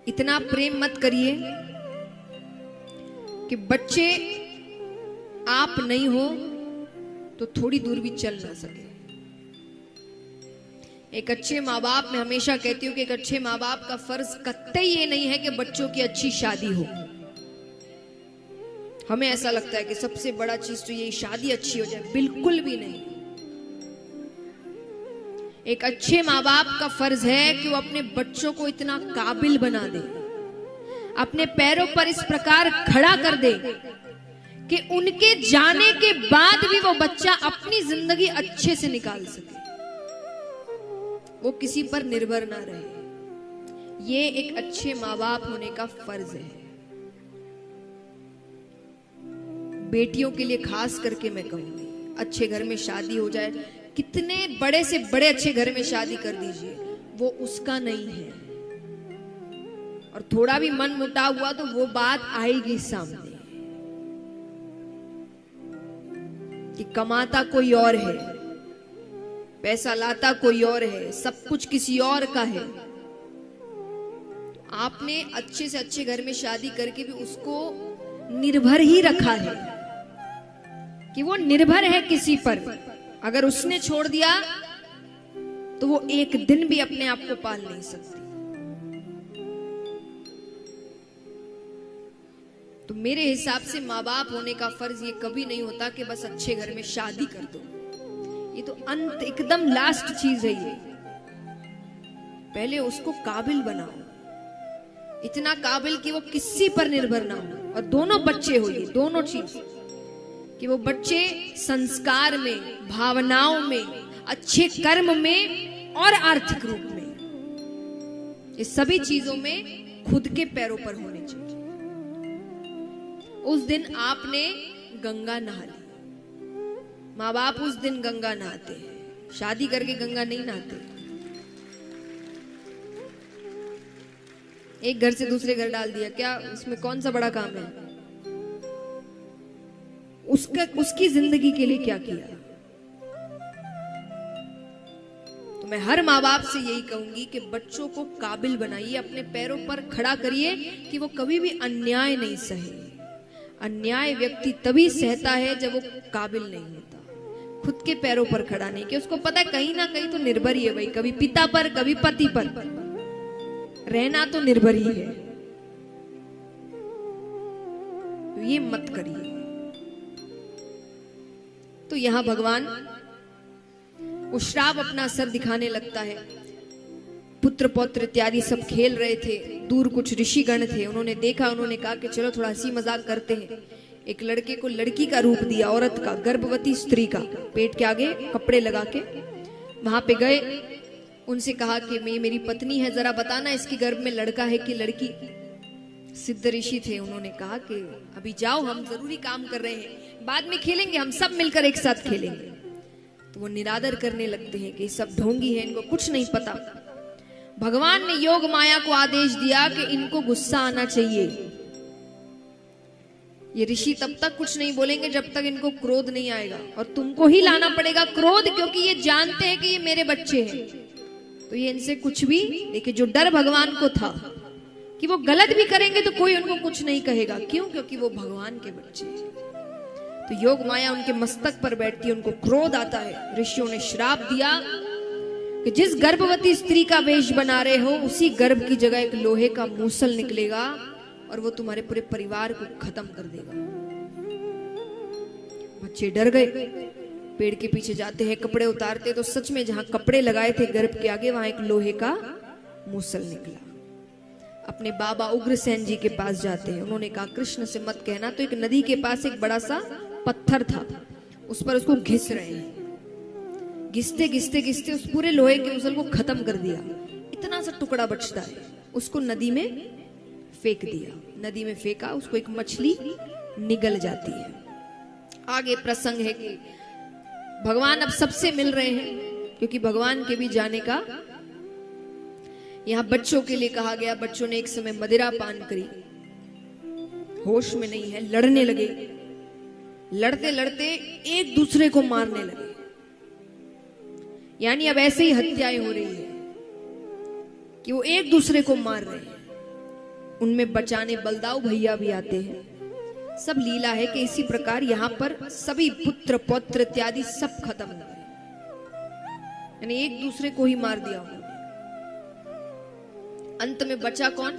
इतना प्रेम मत करिए कि बच्चे आप नहीं हो तो थोड़ी दूर भी चल ना सके। एक अच्छे माँ बाप, मैं हमेशा कहती हूँ कि एक अच्छे माँ बाप का फर्ज कतई ये नहीं है कि बच्चों की अच्छी शादी हो। हमें ऐसा लगता है कि सबसे बड़ा चीज तो ये शादी अच्छी हो जाए, बिल्कुल भी नहीं। एक अच्छे माँ बाप का फर्ज है कि वो अपने बच्चों को इतना काबिल बना दे, अपने पैरों पर इस प्रकार खड़ा कर दे कि उनके जाने के बाद भी वो बच्चा अपनी जिंदगी अच्छे से निकाल सके, वो किसी पर निर्भर ना रहे। ये एक अच्छे माँ बाप होने का फर्ज है। बेटियों के लिए खास करके मैं कहूंगी, अच्छे घर में शादी हो जाए, कितने बड़े से बड़े अच्छे घर में शादी कर दीजिए, वो उसका नहीं है। और थोड़ा भी मन मुटाव हुआ तो वो बात आएगी सामने कि कमाता कोई और है, पैसा लाता कोई और है, सब कुछ किसी और का है। आपने अच्छे से अच्छे घर में शादी करके भी उसको निर्भर ही रखा है कि वो निर्भर है किसी पर। अगर उसने छोड़ दिया तो वो एक दिन भी अपने आप को पाल नहीं सकती। तो मेरे हिसाब से माँ बाप होने का फर्ज ये कभी नहीं होता कि बस अच्छे घर में शादी कर दो। ये तो अंत, एकदम लास्ट चीज है ये। पहले उसको काबिल बनाओ, इतना काबिल कि वो किसी पर निर्भर ना हो। और दोनों बच्चे हो, ये दोनों चीज, कि वो बच्चे संस्कार में, भावनाओं में, अच्छे कर्म में और आर्थिक रूप में, ये सभी चीजों में खुद के पैरों पर होने चाहिए। उस दिन आपने गंगा नहा ली, माँ बाप उस दिन गंगा नहाते हैं, शादी करके गंगा नहीं नहाते। एक घर से दूसरे घर डाल दिया, क्या उसमें कौन सा बड़ा काम है? उसकी जिंदगी के लिए क्या किया? तो मैं हर माँ बाप से यही कहूंगी कि बच्चों को काबिल बनाइए, अपने पैरों पर खड़ा करिए कि वो कभी भी अन्याय नहीं सहे। अन्याय व्यक्ति तभी सहता है जब वो काबिल नहीं होता, खुद के पैरों पर खड़ा नहीं, कि उसको पता है कहीं ना कहीं तो निर्भर ही है भाई, कभी पिता पर कभी पति पर, रहना तो निर्भर ही है। तो ये मत करिए। तो यहां भगवान वो श्राप अपना असर दिखाने लगता है। पुत्र पौत्र इत्यादि सब खेल रहे थे, दूर कुछ ऋषिगण थे, उन्होंने देखा, उन्होंने कहा कि चलो थोड़ा हंसी मजाक करते हैं। एक लड़के को लड़की का रूप दिया, औरत का, गर्भवती स्त्री का, पेट के आगे कपड़े लगा के वहां पे गए। उनसे कहा कि मेरी पत्नी है, जरा बताना इसके गर्भ में लड़का है कि लड़की। सिद्ध ऋषि थे, उन्होंने कहा कि अभी जाओ, हम जरूरी काम कर रहे हैं, बाद में खेलेंगे, हम सब मिलकर एक साथ खेलेंगे। तो वो निरादर करने लगते हैं कि सब ढोंगी है, इनको कुछ नहीं पता। भगवान ने योग माया को आदेश दिया कि इनको गुस्सा आना चाहिए। ये ऋषि तब तक कुछ नहीं बोलेंगे जब तक इनको क्रोध नहीं आएगा, और तुमको ही लाना पड़ेगा क्रोध, क्योंकि ये जानते हैं कि ये मेरे बच्चे हैं। तो ये इनसे कुछ भी, देखिए जो डर भगवान को था कि वो गलत भी करेंगे तो कोई उनको कुछ नहीं कहेगा, क्यों? क्योंकि वो भगवान के बच्चे हैं। तो योग माया उनके मस्तक पर बैठती है, उनको क्रोध आता है। ऋषियों ने श्राप दिया कि जिस गर्भवती स्त्री का वेश बना रहे हो, उसी गर्भ की जगह एक लोहे का मूसल निकलेगा और वो तुम्हारे पूरे परिवार को खत्म कर देगा। बच्चे डर गए, पेड़ के पीछे जाते हैं, कपड़े उतारते तो सच में जहां कपड़े लगाए थे गर्भ के आगे, वहां एक लोहे का मूसल निकला। अपने बाबा उग्रसेन जी के पास जाते हैं, उन्होंने कहा कृष्ण से मत कहना। तो एक नदी के पास एक बड़ा सा पत्थर था, उस पर उसको घिस रहे हैं। घिसते घिसते घिसते उस पूरे लोहे के मूसल को खत्म कर दिया। इतना सा टुकड़ा बचता है, उसको नदी में फेंक दिया। नदी में फेंका, उसको एक मछली निगल जाती है। आगे प्रसंग है कि भगवान अब सबसे मिल रहे हैं, क्योंकि भगवान के भी जाने का यहां बच्चों के लिए कहा गया। बच्चों ने एक समय मदिरा पान करी, होश में नहीं है, लड़ने लगे। लड़ते लड़ते एक दूसरे को मारने लगे, यानी अब ऐसे ही हत्याएं हो रही है कि वो एक दूसरे को मार रहे हैं। उनमें बचाने बलदाऊ भैया भी आते हैं। सब लीला है कि इसी प्रकार यहाँ पर सभी पुत्र पौत्र इत्यादि सब खत्म हो गए, यानी एक दूसरे को ही मार दिया उन्होंने। अंत में बचा कौन?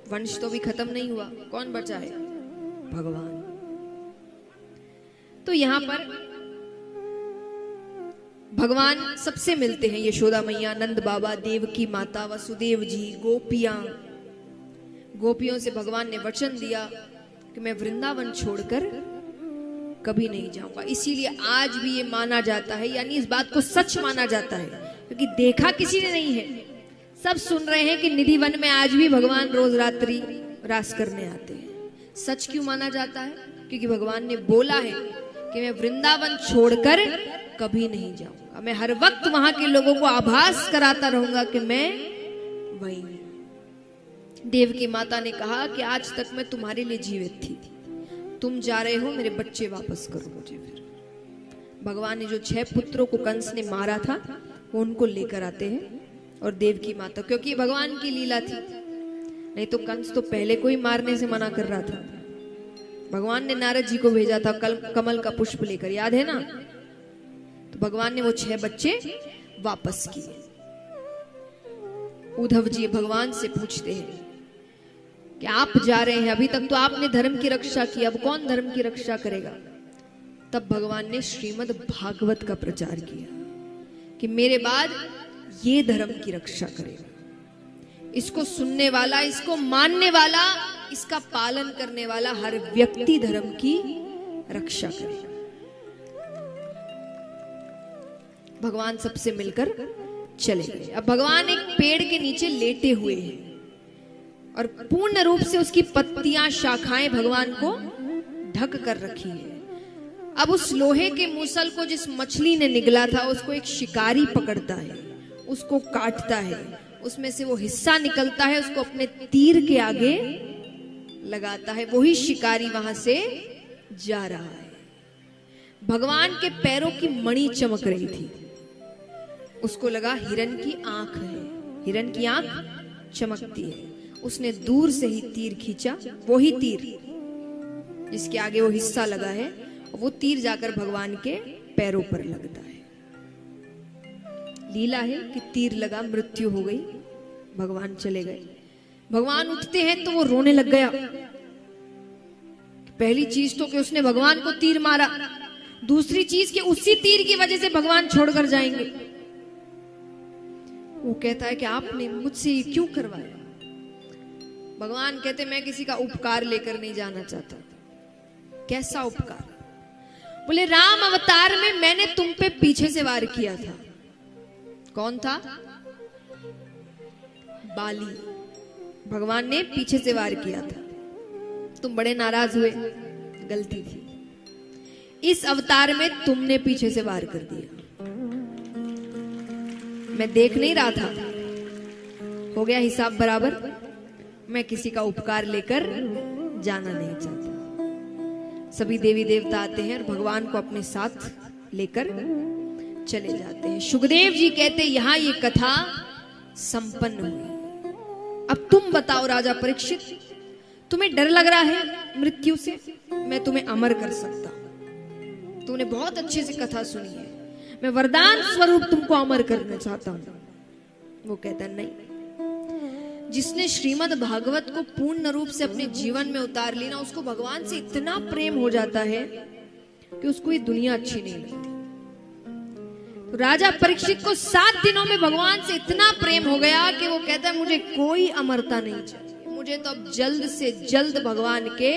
वंश तो भी खत्म नहीं हुआ, कौन बचा है? भगवान। तो यहां पर भगवान सबसे मिलते हैं, यशोदा मैया, नंद बाबा, देवकी माता, वसुदेव जी, गोपियां। गोपियों से भगवान ने वचन दिया कि मैं वृंदावन छोड़कर कभी नहीं जाऊंगा। इसीलिए आज भी ये माना जाता है, यानी इस बात को सच माना जाता है, क्योंकि देखा किसी ने नहीं है, सब सुन रहे हैं कि निधि वन में आज भी भगवान रोज रात्रि रास करने आते हैं। सच क्यों माना जाता है? क्योंकि भगवान ने बोला है कि मैं वृंदावन छोड़कर कभी नहीं जाऊंगा, मैं हर वक्त वहां के लोगों को आभास कराता रहूंगा कि मैं वही। देवकी माता ने कहा कि आज तक मैं तुम्हारे लिए जीवित थी, तुम जा रहे हो, मेरे बच्चे वापस करो मुझे। फिर भगवान ने जो 6 पुत्रों को कंस ने मारा था वो उनको लेकर आते हैं, और देवकी माता, क्योंकि भगवान की लीला थी, नहीं तो कंस तो पहले को ही मारने से मना कर रहा था। भगवान ने नारद जी को भेजा था कमल का पुष्प लेकर, याद है ना? तो भगवान ने वो 6 बच्चे वापस किए। उद्धव जी भगवान से पूछते हैं कि आप जा रहे हैं, अभी तक तो आपने धर्म की रक्षा की, अब कौन धर्म की रक्षा करेगा? तब भगवान ने श्रीमद् भागवत का प्रचार किया कि मेरे बाद ये धर्म की रक्षा करेगा, इसको सुनने वाला, इसको मानने वाला, इसका पालन करने वाला हर व्यक्ति धर्म की रक्षा करेगा। भगवान सबसे मिलकर चले गए। अब भगवान एक पेड़ के नीचे लेटे हुए हैं और पूर्ण रूप से उसकी पत्तियां, शाखाएं भगवान को ढक कर रखी है। अब उस लोहे के मूसल को जिस मछली ने निगला था उसको एक शिकारी पकड़ता है, उसको काटता है, उसमें से वो हिस्सा निकलता है, उसको अपने तीर के आगे लगाता है, वही शिकारी वहां से जा रहा है। भगवान के पैरों की मणि चमक रही थी, उसको लगा हिरन की आंख है, हिरन की आंख चमकती है। उसने दूर से ही तीर खींचा, वही तीर जिसके आगे वो हिस्सा लगा है, वो तीर जाकर भगवान के पैरों पर लगता है। लीला है कि तीर लगा, मृत्यु हो गई, भगवान चले गए। भगवान उठते हैं तो वो रोने लग गया। पहली चीज तो कि उसने भगवान को तीर मारा, दूसरी चीज कि उसी तीर की वजह से भगवान छोड़कर जाएंगे। वो कहता है कि आपने मुझसे ये क्यों करवाया? भगवान कहते मैं किसी का उपकार लेकर नहीं जाना चाहता। कैसा उपकार? बोले राम अवतार में मैंने तुम पे पीछे से वार किया था। कौन था? बाली। भगवान ने पीछे से वार किया था, तुम बड़े नाराज हुए, गलती थी। इस अवतार में तुमने पीछे से वार कर दिया, मैं देख नहीं रहा था, हो गया हिसाब बराबर। मैं किसी का उपकार लेकर जाना नहीं चाहता। सभी देवी देवता आते हैं और भगवान को अपने साथ लेकर चले जाते हैं। सुखदेव जी कहते यहां ये कथा संपन्न हुई। अब तुम बताओ राजा परीक्षित, तुम्हें डर लग रहा है मृत्यु से? मैं तुम्हें अमर कर सकता हूं। तुमने बहुत अच्छे से कथा सुनी है, मैं वरदान स्वरूप तुमको अमर करना चाहता हूं। वो कहता नहीं, जिसने श्रीमद् भागवत को पूर्ण रूप से अपने जीवन में उतार ली ना, उसको भगवान से इतना प्रेम हो जाता है कि उसको ये दुनिया अच्छी नहीं लगती। तो राजा परीक्षित को 7 दिनों में भगवान से इतना प्रेम हो गया कि वो कहता है मुझे कोई अमरता नहीं चाहिए, मुझे तो अब जल्द से जल्द भगवान के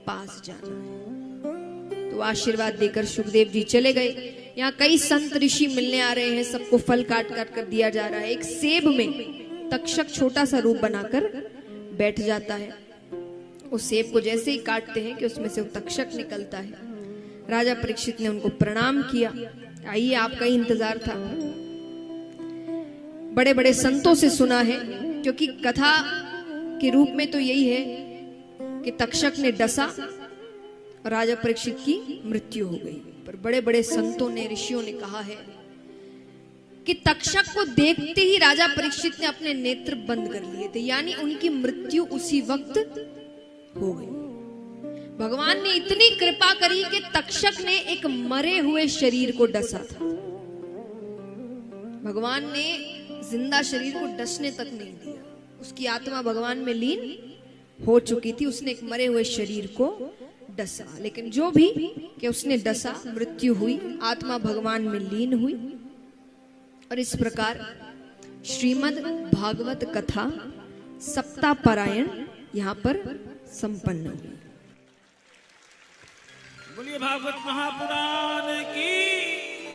पास जाना है। तो आशीर्वाद देकर सुखदेव जी चले गए। यहाँ कई संत ऋषि मिलने आ रहे हैं, सबको फल काट काट कर दिया जा रहा है। एक सेब में तक्षक छोटा सा रूप बनाकर बैठ जाता है। उस सेब को जैसे ही काटते हैं कि उसमें से वो तक्षक निकलता है। राजा परीक्षित ने उनको प्रणाम किया, आइए आपका ही इंतजार था। बड़े बड़े संतों से सुना है, क्योंकि कथा के रूप में तो यही है कि तक्षक ने डसा और राजा परीक्षित की मृत्यु हो गई। पर बड़े बड़े संतों ने, ऋषियों ने कहा है कि तक्षक को देखते ही राजा परीक्षित ने अपने नेत्र बंद कर लिए थे, यानी उनकी मृत्यु उसी वक्त हो गई। भगवान ने इतनी कृपा करी कि तक्षक ने एक मरे हुए शरीर को डसा था। भगवान ने जिंदा शरीर को डसने तक नहीं दिया, उसकी आत्मा भगवान में लीन हो चुकी थी। उसने एक मरे हुए शरीर को डसा, लेकिन जो भी कि उसने डसा, मृत्यु हुई, आत्मा भगवान में लीन हुई। और इस प्रकार श्रीमद् भागवत कथा सप्ताह पारायण यहां पर संपन्न हुई। बोलिए भागवत महापुराण की।